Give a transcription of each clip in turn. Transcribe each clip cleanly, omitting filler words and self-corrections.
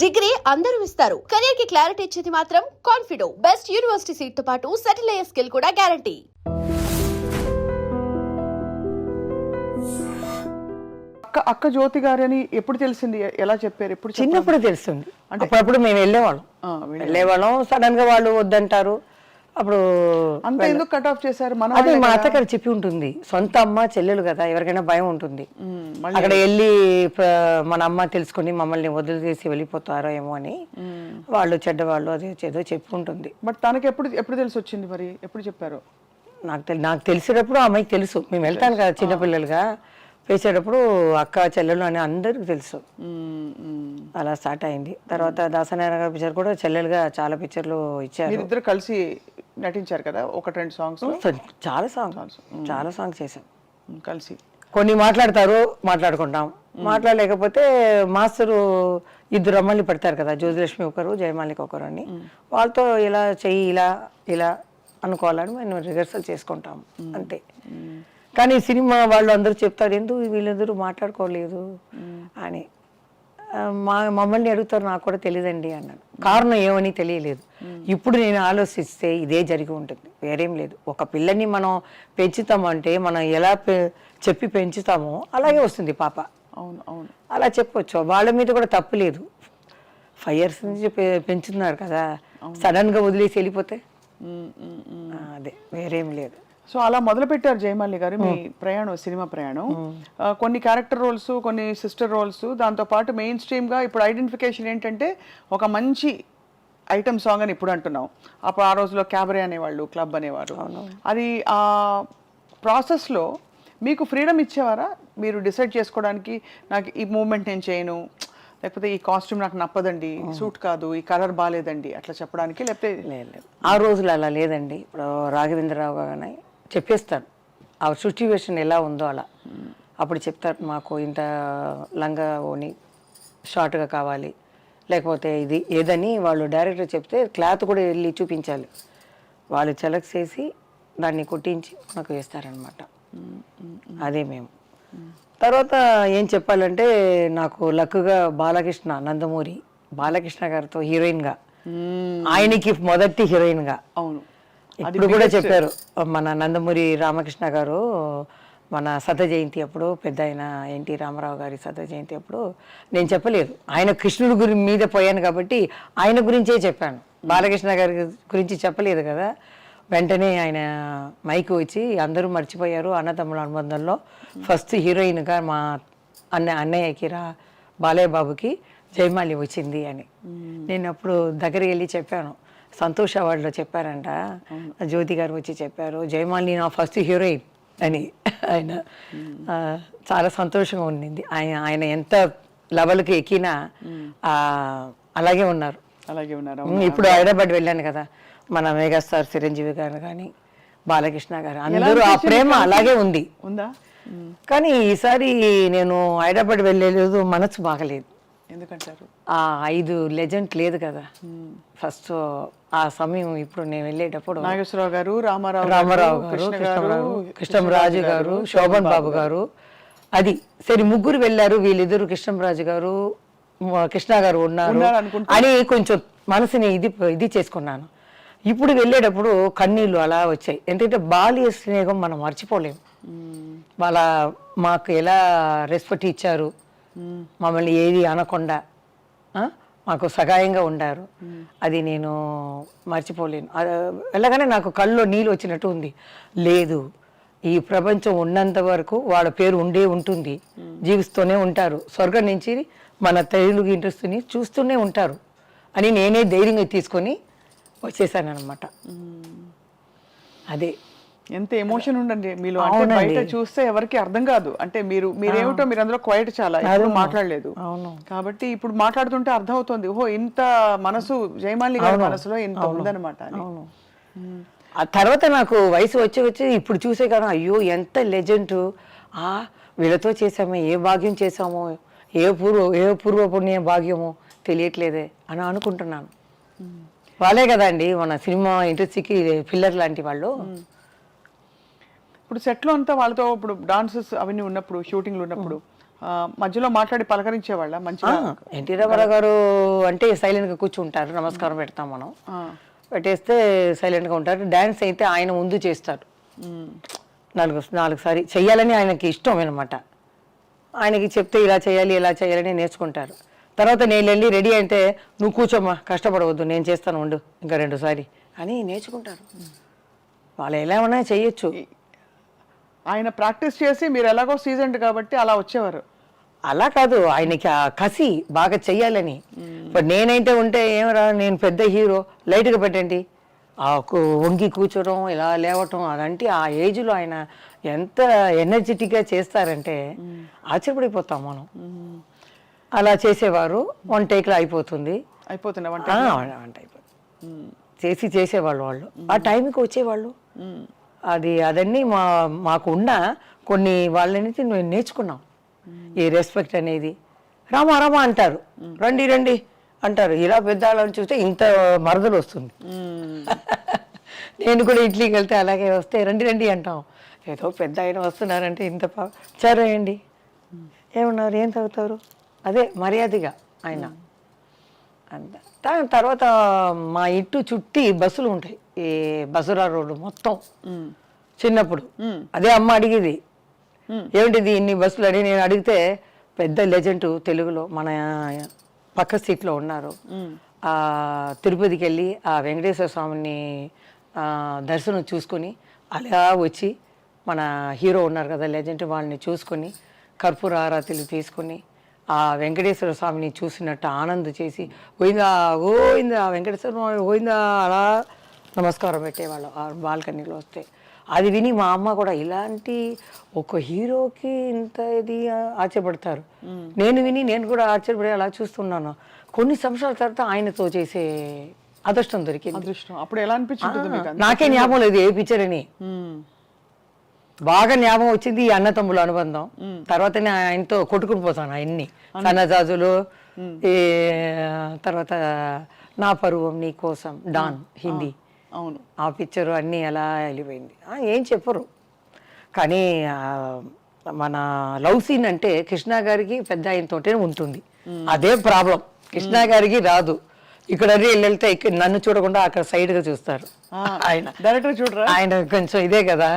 Degree అందరూ ఇస్తారు. Career కి క్లారిటీ ఇచ్చేది మాత్రం కాన్ఫిడో. బెస్ట్ యూనివర్సిటీ సీట్ తో పాటు సెటిల్ అయ్యే స్కిల్ కూడా గ్యారంటీ. అక్క జ్యోతి గారు అని ఎప్పుడు తెలిసింది? ఎలా చెప్పారు? ఎప్పుడు చిన్నప్పుడు తెలుస్తుంది. అప్పుడప్పుడు మేము వెళ్ళేవాళ్ళం. సడన్ గా వాళ్ళు వద్దంటారు. అప్పుడు అంత ఎందుకు కట్ ఆఫ్ చేశారు? అది మా అత్తగారు చెప్పి ఉంటుంది. సొంత అమ్మ చెల్లెలు కదా, ఎవరికైనా భయం ఉంటుంది. అక్కడ వెళ్ళి మన అమ్మ తెలుసుకుని మమ్మల్ని వదిలేసి వెళ్ళిపోతారో ఏమో అని వాళ్ళు చెడ్డవాళ్ళు అది ఏదో చెప్పి ఉంటుంది. బట్ తనకి ఎప్పుడు తెలిసి వచ్చింది? మరి ఎప్పుడు చెప్పారు? నాకు తెలిసేటప్పుడు అమ్మాయికి తెలుసు. మేము వెళ్తాను కదా చిన్నపిల్లలుగా వేసేటప్పుడు అక్క చెల్లెలు అని అందరికి తెలుసు. అలా స్టార్ట్ అయింది. తర్వాత దాసనారాయణ గారి పిక్చర్ కూడా చెల్లెలుగా చాలా పిక్చర్లు ఇచ్చారు. ఇద్దరు కలిసి నటించారు కదా, 1-2 సాంగ్స్. చాలా సాంగ్స్ చేశాం కలిసి. కొన్ని మాట్లాడుకుంటాం. మాట్లాడలేకపోతే మాస్టరు ఇద్దరు అమ్మల్ని పెడతారు కదా, జ్యోతిలక్ష్మి ఒకరు, జయమాలిక ఒకరు అని. వాళ్ళతో ఇలా చెయ్యి ఇలా అనుకోవాలని మేము రిహర్సల్ చేసుకుంటాం అంతే. కానీ సినిమా వాళ్ళు అందరూ చెప్తారు, ఎందుకు వీళ్ళందరూ మాట్లాడుకోలేదు అని. మమ్మల్ని అడుగుతారు, నాకు కూడా తెలియదండి అన్నాను. కారణం ఏమని తెలియలేదు. ఇప్పుడు నేను ఆలోచిస్తే ఇదే జరిగి ఉంటుంది, వేరేం లేదు. ఒక పిల్లని మనం పెంచుతామంటే మనం ఎలా చెప్పి పెంచుతామో అలాగే వస్తుంది పాప. అవును. అలా చెప్పొచ్చు. వాళ్ళ మీద కూడా తప్పు లేదు. 5 years నుంచి పెంచుతున్నారు కదా, సడన్ గా వదిలేసి వెళ్ళిపోతే అదే వేరేం లేదు. సో అలా మొదలు పెట్టారు జయమాలి గారు మీ ప్రయాణం, సినిమా ప్రయాణం. కొన్ని క్యారెక్టర్ రోల్స్, కొన్ని సిస్టర్ రోల్స్, దాంతోపాటు మెయిన్ స్ట్రీమ్గా ఇప్పుడు ఐడెంటిఫికేషన్ ఏంటంటే ఒక మంచి ఐటమ్ సాంగ్ అని ఇప్పుడు అంటున్నాం. అప్పుడు ఆ రోజులో క్యాబరే అనేవాళ్ళు, క్లబ్ అనేవారు. అది ఆ ప్రాసెస్లో మీకు ఫ్రీడమ్ ఇచ్చేవారా? మీరు డిసైడ్ చేసుకోవడానికి, నాకు ఈ మూమెంట్ నేను చేయను, లేకపోతే ఈ కాస్ట్యూమ్ నాకు నప్పదండి, సూట్ కాదు, ఈ కలర్ బాగాలేదండి అట్లా చెప్పడానికి? లేకపోతే లేదు, ఆ రోజులు అలా లేదండి. ఇప్పుడు రాఘవేంద్రరావు గారు చెప్పేస్తారు ఆ సిచ్యువేషన్ ఎలా ఉందో అలా. అప్పుడు చెప్తారు, మాకు ఇంత లంగా ఓని షార్ట్గా కావాలి, లేకపోతే ఇది ఏదని వాళ్ళు డైరెక్టర్ చెప్తే క్లాత్ కూడా వెళ్ళి చూపించాలి. వాళ్ళు సెలెక్ట్ చేసి దాన్ని కుట్టించి మనకు వేస్తారనమాట. అదే మేము. తర్వాత ఏం చెప్పాలంటే, నాకు లక్కుగా బాలకృష్ణ, నందమూరి బాలకృష్ణ గారితో హీరోయిన్గా, ఆయనకి మొదటి హీరోయిన్గా. అవును, ఇప్పుడు కూడా చెప్పారు మన నందమూరి రామకృష్ణ గారు, మన శత జయంతి అప్పుడు, పెద్ద ఆయన ఎన్టీ రామారావు గారి శత జయంతి అప్పుడు నేను చెప్పలేదు. ఆయన కృష్ణుడి మీద పోయాను కాబట్టి ఆయన గురించే చెప్పాను, బాలకృష్ణ గారి గురించి చెప్పలేదు కదా. వెంటనే ఆయన మైకు వచ్చి, అందరూ మర్చిపోయారు అన్నతమ్ముల అనుబంధంలో ఫస్ట్ హీరోయిన్గా మా అన్నయ్యకి బాలయ్య బాబుకి జయమాలి వచ్చింది అని. నేను అప్పుడు దగ్గరికి వెళ్ళి చెప్పాను. సంతోష్ అవార్డులో చెప్పారంట, జ్యోతి గారు వచ్చి చెప్పారు, జయమాలి నా ఫస్ట్ హీరోయిన్ అని. ఆయన చాలా సంతోషంగా ఉండింది. ఆయన ఎంత లెవెల్కి ఎక్కినా అలాగే ఉన్నారు. ఇప్పుడు హైదరాబాద్ వెళ్ళాను కదా, మన మెగాస్టార్ చిరంజీవి గారు కానీ బాలకృష్ణ గారు అందరూ ఆ ప్రేమ అలాగే ఉందా. కానీ ఈసారి నేను హైదరాబాద్ వెళ్ళలేదు, మనసు బాగలేదు. ఎందుకంటారు? ఆ 5 లెజెండ్ లేదు కదా ఫస్ట్ ఆ సమయం. ఇప్పుడు నేను వెళ్ళేటప్పుడు నాగేశ్వరరావు గారు, రామారావు గారు, కృష్ణరాజు గారు, శోభన్ బాబు గారు, అది సరే ముగ్గురు వెళ్ళారు. వీళ్ళిద్దరు కృష్ణరాజు గారు, కృష్ణ గారు ఉన్నారు అని కొంచెం మనసుని ఇది చేసుకున్నాను. ఇప్పుడు వెళ్ళేటప్పుడు కన్నీళ్ళు అలా వచ్చాయి. ఎందుకంటే బాల్య స్నేహం మనం మర్చిపోలేము. మాకు ఎలా రెస్పెక్ట్ ఇచ్చారు, మమ్మల్ని ఏది అనకుండా మాకు సహాయంగా ఉండారు, అది నేను మర్చిపోలేను. వెళ్ళగానే నాకు కళ్ళలో నీళ్ళు వచ్చినట్టు ఉంది. లేదు, ఈ ప్రపంచం ఉన్నంత వరకు వాళ్ళ పేరు ఉంటుంది, జీవిస్తూనే ఉంటారు, స్వర్గం నుంచి మన తెలుగు ఇంట్రెస్ట్ని చూస్తూనే ఉంటారు అని నేనే ధైర్యంగా తీసుకొని వచ్చేసాను అనమాట. అదే ఎంత ఎమోషన్ ఉండండి మీలో. అంటే బయట చూస్తే ఎవరికి అర్థం కాదు. అంటే మీరేమిటో మీరు అందులో క్వైట్ చాలా ఎప్పుడు మాట్లాడలేదు కాబట్టి ఇప్పుడు మాట్లాడుతుంటే అర్థం అవుతుంది, ఓహో ఇంత మనసు జయమాలి గారి మనసులో ఇంత ఉందన్నమాట. ఆ తర్వాత నాకు వయసు వచ్చి ఇప్పుడు చూసే కదా, అయ్యో ఎంత లెజెండ్, వీళ్ళతో చేసామో ఏ భాగ్యం చేసామో, ఏ పూర్వ పుణ్య భాగ్యమో తెలియట్లేదే అని అనుకుంటున్నాను. వాళ్ళే కదండి మన సినిమా ఇండస్ట్రీకి పిల్లర్ లాంటి వాళ్ళు. ఇప్పుడు సెట్లో అంతా వాళ్ళతో ఇప్పుడు డాన్సెస్ అవన్నీ ఉన్నప్పుడు, షూటింగ్లు ఉన్నప్పుడు మధ్యలో మాట్లాడి పలకరించేవాళ్ళ మంచిగా? ఎన్టీ రామారావు గారు అంటే సైలెంట్గా కూర్చుంటారు, నమస్కారం పెడతాం మనం, పెట్టేస్తే సైలెంట్గా ఉంటారు. డ్యాన్స్ అయితే ఆయన ముందు చేస్తారు, నాలుగు సారి చెయ్యాలని ఆయనకి ఇష్టం అనమాట. ఆయనకి చెప్తే ఇలా చేయాలి ఇలా చేయాలని నేర్చుకుంటారు. తర్వాత నేను వెళ్ళి రెడీ అయితే నువ్వు కూర్చోమ్మా, కష్టపడవద్దు, నేను చేస్తాను ఉండు ఇంకా 2 సారి అని నేర్చుకుంటారు. వాళ్ళు ఎలా ఉన్నా చెయ్యొచ్చు. ఆయన ప్రాక్టీస్ చేసి మీరు ఎలాగో సీజన్డ్ కాబట్టి అలా వచ్చేవారు. అలా కాదు, ఆయనకి ఆ కసి బాగా చెయ్యాలని. ఇప్పుడు నేనైతే ఉంటే ఏమరా, నేను పెద్ద హీరో, లైట్గా పెట్టండి, ఆ వంగి కూర్చోవడం ఇలా లేవటం, అదంటే ఆ ఏజ్లో ఆయన ఎంత ఎనర్జెటిక్గా చేస్తారంటే ఆశ్చర్యపడిపోతాం మనం. అలా చేసేవారు. 1 టేక్లో అయిపోతుంది. అయిపోతున్నా వంట అయిపోతుంది. చేసేవాళ్ళు వాళ్ళు. ఆ టైంకి వచ్చేవాళ్ళు. అదన్నీ మాకు ఉన్న కొన్ని వాళ్ళని మేము నేర్చుకున్నాం. ఈ రెస్పెక్ట్ అనేది. రామా రామా అంటారు, రండి రండి అంటారు. ఇలా పెద్దవాళ్ళని చూస్తే ఇంత మరదలు వస్తుంది. నేను కూడా ఇడ్లీకి వెళ్తే అలాగే వస్తే రండి రండి అంటాం. ఏదో పెద్ద ఆయన వస్తున్నారంటే ఇంత సరేయండి, ఏమన్నారు, ఏం తాగుతారు, అదే మర్యాదగా ఆయన అంత. తర్వాత మా ఇంటి చుట్టి బస్సులు ఉంటాయి, ఈ బసురా రోడ్డు మొత్తం. చిన్నప్పుడు అదే అమ్మ అడిగేది, ఏమిటిది ఇన్ని బస్సులు అని. నేను అడిగితే పెద్ద లెజెండ్ తెలుగులో మన పక్క సీట్లో ఉన్నారు. తిరుపతికి వెళ్ళి ఆ వెంకటేశ్వర స్వామిని దర్శనం చూసుకొని అలా వచ్చి మన హీరో ఉన్నారు కదా లెజెండ్, వాళ్ళని చూసుకొని కర్పూర ఆరాతిలు తీసుకొని ఆ వెంకటేశ్వర స్వామిని చూసినట్టు ఆనందం చేసి పోయిందా గోయిందా వెంకటేశ్వర స్వామి పోయిందా అలా నమస్కారం పెట్టేవాళ్ళు ఆ బాల్కనీలో వస్తే. అది విని మా అమ్మ కూడా ఇలాంటి ఒక హీరోకి ఇంత ఇది ఆశ్చర్యపడతారు. నేను కూడా ఆశ్చర్యపడి అలా చూస్తున్నాను. కొన్ని సంవత్సరాల తర్వాత ఆయనతో చేసే అదృష్టం దొరికింది. అదృష్టం అప్పుడు ఎలా అనిపించింది? నాకే జ్ఞాపకం లేదు ఏ పిక్చర్ అని. బాగా జ్ఞాపకం వచ్చింది ఈ అన్నతమ్ముల అనుబంధం. తర్వాత ఆయనతో కొట్టుకుని పోతాను ఆయన్ని, సన్నజాజులు, ఈ తర్వాత నా పరువం నీ కోసం, డాన్ హిందీ. అవును, ఆ పిక్చర్ అన్నీ ఎలా వెళ్ళిపోయింది. ఏం చెప్పరు. కానీ మన లవ్ సీన్ అంటే కృష్ణ గారికి పెద్ద ఆయనతోటే ఉంటుంది. అదే ప్రాబ్లం, కృష్ణ గారికి రాదు. ఇక్కడ వెళ్తే నన్ను చూడకుండా అక్కడ సైడ్ గా చూస్తారు. ఆయన డైరెక్టర్ చూడరా, ఆయన కొంచెం ఇదే కదా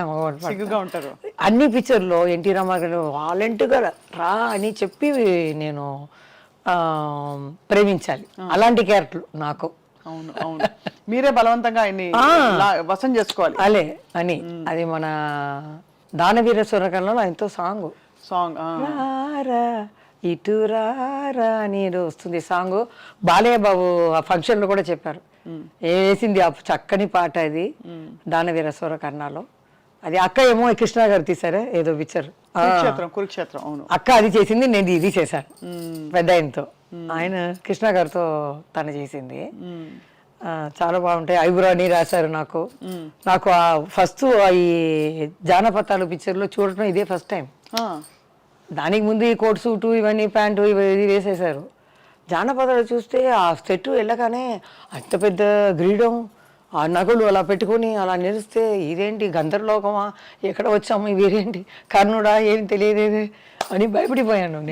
సిగ్గుగా ఉంటారు. అన్ని పిక్చర్లో ఎన్టీ రామారావు వాలంటీర్గా రా అని చెప్పి నేను ప్రేమించాలి. అలాంటి క్యారెక్టర్ నాకు. అవును అవును, మీరే బలవంతంగా ఆయన్ని వశం చేసుకోవాలి అలే అని. అది మన దానవీర సూరకర్ణలో ఆయనతో సాంగ్ ఇటు రారా అని వస్తుంది సాంగ్. బాలయ్య బాబు ఆ ఫంక్షన్ లో కూడా చెప్పారు, వేసింది ఆ చక్కని పాట అది దానవీర సూరకర్ణలో. అది అక్క ఏమో కృష్ణ గారు తీసారే ఏదో పిక్చర్, కురుక్షేత్రం. అవును, అక్క అది చేసింది, నేను ఇది చేశాను పెద్ద ఆయనతో. ఆయన కృష్ణ గారితో తను చేసింది. చాలా బాగుంటాయి. ఐబ్రో అని రాశారు నాకు. నాకు ఫస్ట్ ఈ జానపదాలు పిక్చర్లో చూడటం ఇదే ఫస్ట్ టైం. దానికి ముందు ఈ కోట్ సూటు ఇవన్నీ ప్యాంటు ఇది వేసేసారు. జానపదాలు చూస్తే ఆ సెట్ వెళ్ళగానే అంత పెద్ద గ్రీడం, ఆ నగలు అలా పెట్టుకొని అలా నిలిస్తే ఇదేంటి గంధర్లోకమా, ఎక్కడ వచ్చాము, ఇవేంటి కర్ణుడా, ఏమి తెలియదేది అని భయపడిపోయాను నేను.